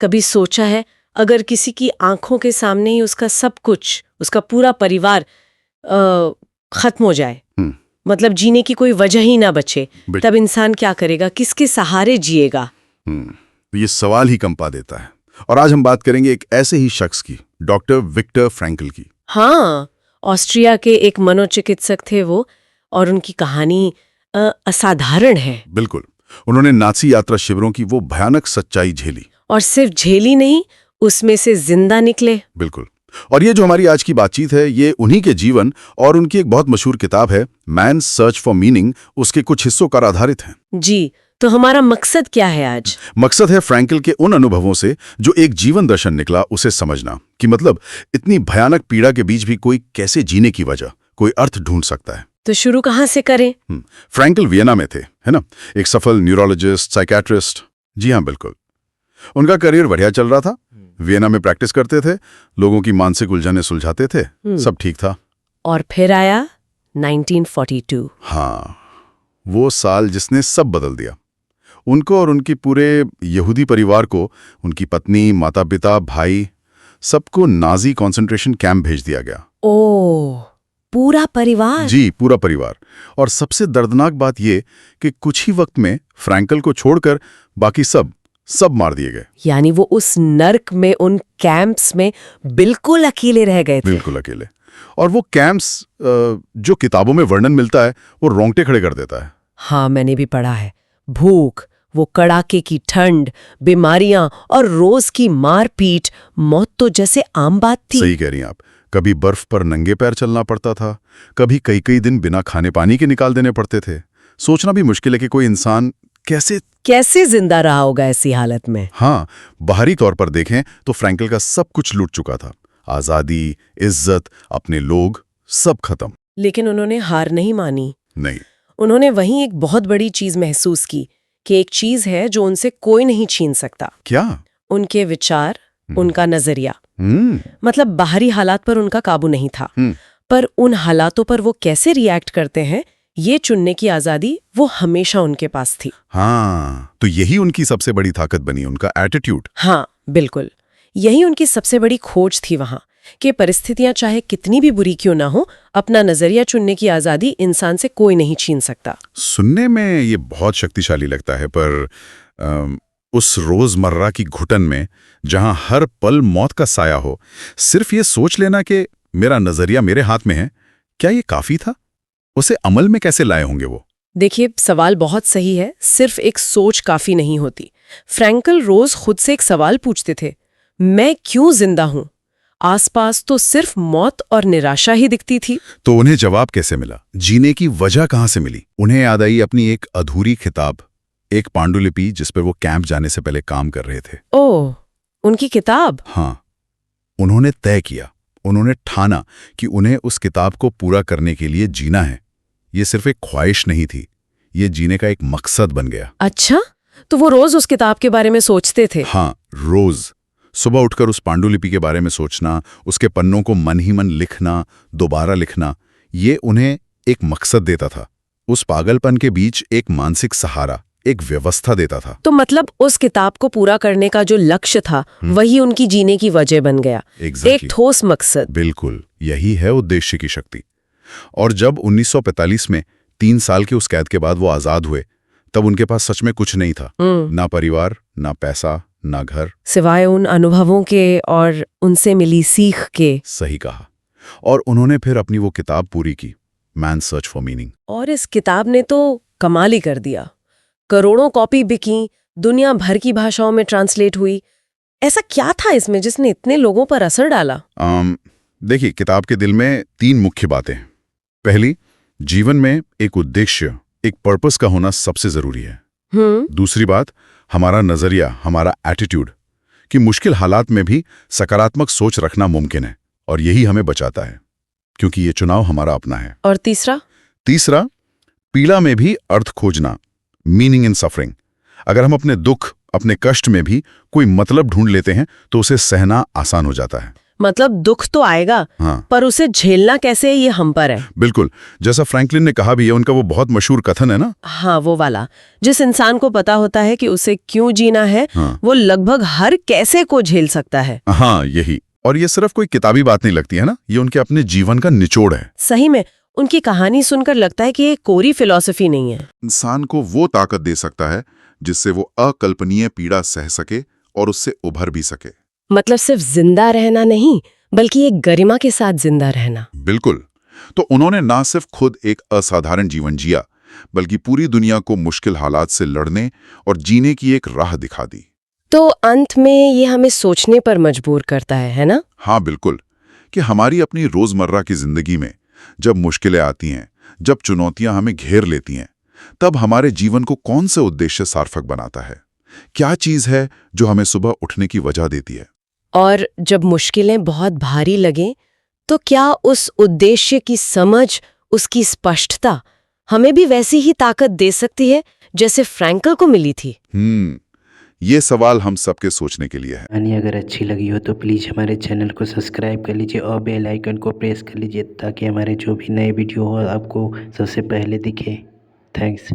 कभी सोचा है अगर किसी की आंखों के सामने ही उसका सब कुछ, उसका पूरा परिवार खत्म हो जाए, मतलब जीने की कोई वजह ही ना बचे, तब इंसान क्या करेगा, किसके सहारे जिएगा? ये सवाल ही कंपा देता है। और आज हम बात करेंगे एक ऐसे ही शख्स की, डॉक्टर विक्टर फ्रैंकल की। हाँ, ऑस्ट्रिया के एक मनोचिकित्सक थे वो, और उनकी कहानी असाधारण है। बिल्कुल, उन्होंने नाजी यात्रा शिविरों की वो भयानक सच्चाई झेली, और सिर्फ झेली नहीं, उसमें से जिंदा निकले। बिल्कुल। और ये जो हमारी आज की बातचीत है, ये उन्हीं के जीवन और उनकी एक बहुत मशहूर किताब है मैन सर्च फॉर मीनिंग, उसके कुछ हिस्सों पर आधारित है। जी, तो हमारा मकसद क्या है आज? मकसद है फ्रैंकल के उन अनुभवों से जो एक जीवन दर्शन निकला, उसे समझना कि मतलब इतनी भयानक पीड़ा के बीच भी कोई कैसे जीने की वजह, कोई अर्थ ढूंढ सकता है। तो शुरू कहाँ से करें? फ्रैंकल वियना में थे, है ना, एक सफल न्यूरोलॉजिस्ट, साइकियाट्रिस्ट। जी हाँ, बिल्कुल। उनका करियर बढ़िया चल रहा था, वियना में प्रैक्टिस करते थे, लोगों की मानसिक उलझनें सुलझाते थे, सब ठीक था। और फिर आया 1942। हाँ, वो साल जिसने सब बदल दिया। उनको और उनके पूरे यहूदी परिवार को, उनकी पत्नी, माता पिता, भाई, सबको नाजी कंसंट्रेशन कैंप भेज दिया गया। ओह, पूरा परिवार? जी, पूरा परिवार। और सबसे दर्दनाक बात ये कि कुछ ही वक्त में फ्रैंकल को छोड़कर बाकी सब मार दिए गए। यानी वो उस नर्क में, उन कैंप्स में बिल्कुल अकेले रह गए थे। बिल्कुल अकेले। और वो कैंप्स जो किताबों में वर्णन मिलता है, वो रोंगटे खड़े कर देता है। हाँ, मैंने भी पढ़ा है। भूख, वो कड़ाके की ठंड, बीमारियां और रोज की मारपीट, मौत तो जैसे आम बात थी। सही कह रही हैं आप। कभी बर्फ पर नंगे पैर चलना पड़ता था, कभी कई दिन बिना खाने पानी के निकाल देने पड़ते थे। सोचना भी मुश्किल है कि कोई इंसान कैसे जिंदा रहा होगा ऐसी हालत में। हाँ, बाहरी तौर पर देखें तो फ्रैंकल का सब कुछ लूट चुका था। आजादी, इज्जत, अपने लोग, सब खत्म। लेकिन उन्होंने हार नहीं मानी। नहीं, उन्होंने वहीं एक बहुत बड़ी चीज महसूस की कि एक चीज है जो उनसे कोई नहीं छीन सकता। क्या? उनके विचार, उनका नजरिया। मतलब बाहरी हालात पर उनका काबू नहीं था, पर उन हालातों पर वो कैसे रिएक्ट करते हैं, ये चुनने की आजादी वो हमेशा उनके पास थी। हाँ, तो यही उनकी सबसे बड़ी ताकत बनी, उनका एटीट्यूड। हाँ, बिल्कुल। यही उनकी सबसे बड़ी खोज थी वहां, कि परिस्थितियां चाहे कितनी भी बुरी क्यों ना हो, अपना नजरिया चुनने की आजादी इंसान से कोई नहीं छीन सकता। सुनने में ये बहुत शक्तिशाली लगता है, पर उस रोजमर्रा की घुटन में, जहां हर पल मौत का साया हो, सिर्फ ये सोच लेना कि मेरा नजरिया मेरे हाथ में है, क्या ये काफी था? उसे अमल में कैसे लाए होंगे वो? देखिए, सवाल बहुत सही है। सिर्फ एक सोच काफी नहीं होती। फ्रैंकल रोज खुद से एक सवाल पूछते थे, मैं क्यों जिंदा हूं? आसपास तो सिर्फ मौत और निराशा ही दिखती थी। तो उन्हें जवाब कैसे मिला? जीने की वजह कहां से मिली? उन्हें याद आई अपनी एक अधूरी किताब, एक पांडुलिपि जिस पर वो कैंप जाने से पहले काम कर रहे थे। ओह, उनकी किताब? हाँ, उन्होंने तय किया, उन्होंने ठाना कि उन्हें उस किताब को पूरा करने के लिए जीना है। ये सिर्फ एक ख्वाहिश नहीं थी, ये जीने का एक मकसद बन गया। अच्छा, तो वो रोज उस किताब के बारे में सोचते थे? हाँ, रोज सुबह उठकर उस पांडुलिपि के बारे में सोचना, उसके पन्नों को मन ही मन लिखना, दोबारा लिखना, ये उन्हें एक मकसद देता था। उस पागलपन के बीच एक मानसिक सहारा, एक व्यवस्था देता था। तो मतलब उस किताब को पूरा करने का जो लक्ष्य था, वही उनकी जीने की वजह बन गया। एक ठोस मकसद। बिल्कुल, यही है उद्देश्य की शक्ति। और जब 1945 में 3 साल के उस कैद के बाद वो आजाद हुए, तब उनके पास सच में कुछ नहीं था। ना परिवार, ना पैसा, ना घर, सिवाय उन अनुभवों के और उनसे मिली सीख के। सही कहा। और उन्होंने फिर अपनी वो किताब पूरी की, मैन सर्च फॉर मीनिंग। और इस किताब ने तो कमाल ही कर दिया। करोड़ों कॉपी बिकी, दुनिया भर की भाषाओं में ट्रांसलेट हुई। ऐसा क्या था इसमें जिसने इतने लोगों पर असर डाला? देखिए, किताब के दिल में 3 मुख्य बातें। पहली, जीवन में एक उद्देश्य, एक पर्पस का होना सबसे जरूरी है। दूसरी बात, हमारा नजरिया, हमारा एटीट्यूड, कि मुश्किल हालात में भी सकारात्मक सोच रखना मुमकिन है, और यही हमें बचाता है, क्योंकि ये चुनाव हमारा अपना है। और तीसरा, पीड़ा में भी अर्थ खोजना, मीनिंग इन सफरिंग। अगर हम अपने दुख, अपने कष्ट में भी कोई मतलब ढूंढ लेते हैं, तो उसे सहना आसान हो जाता है। मतलब दुख तो आएगा, हाँ पर उसे झेलना कैसे है ये हम पर है। बिल्कुल, जैसा फ्रैंकलिन ने कहा भी है, उनका वो बहुत मशहूर कथन है ना। हाँ, वो वाला, जिस इंसान को पता होता है कि उसे क्यों जीना है, हाँ वो लगभग हर कैसे को झेल सकता है। हाँ यही। और ये सिर्फ कोई किताबी बात नहीं लगती है ना, ये उनके अपने जीवन का निचोड़ है। सही में उनकी कहानी सुनकर लगता है कि ये कोरी फिलॉसफी नहीं है। इंसान को वो ताकत दे सकता है जिससे वो अकल्पनीय पीड़ा सह सके और उससे उभर भी सके। मतलब सिर्फ जिंदा रहना नहीं, बल्कि एक गरिमा के साथ जिंदा रहना। बिल्कुल। तो उन्होंने ना सिर्फ खुद एक असाधारण जीवन जिया, बल्कि पूरी दुनिया को मुश्किल हालात से लड़ने और जीने की एक राह दिखा दी। तो अंत में ये हमें सोचने पर मजबूर करता है ना? हाँ बिल्कुल, कि हमारी अपनी रोजमर्रा की जिंदगी में जब मुश्किलें आती हैं, जब चुनौतियां हमें घेर लेती हैं, तब हमारे जीवन को कौन सा उद्देश्य सार्थक बनाता है? क्या चीज है जो हमें सुबह उठने की वजह देती है? और जब मुश्किलें बहुत भारी लगें, तो क्या उस उद्देश्य की समझ, उसकी स्पष्टता हमें भी वैसी ही ताकत दे सकती है जैसे फ्रैंकल को मिली थी? ये सवाल हम सबके सोचने के लिए है। कहानी अगर अच्छी लगी हो तो प्लीज़ हमारे चैनल को सब्सक्राइब कर लीजिए और बेल आइकन को प्रेस कर लीजिए ताकि हमारे जो भी नए वीडियो हो आपको सबसे पहले दिखे। थैंक्स।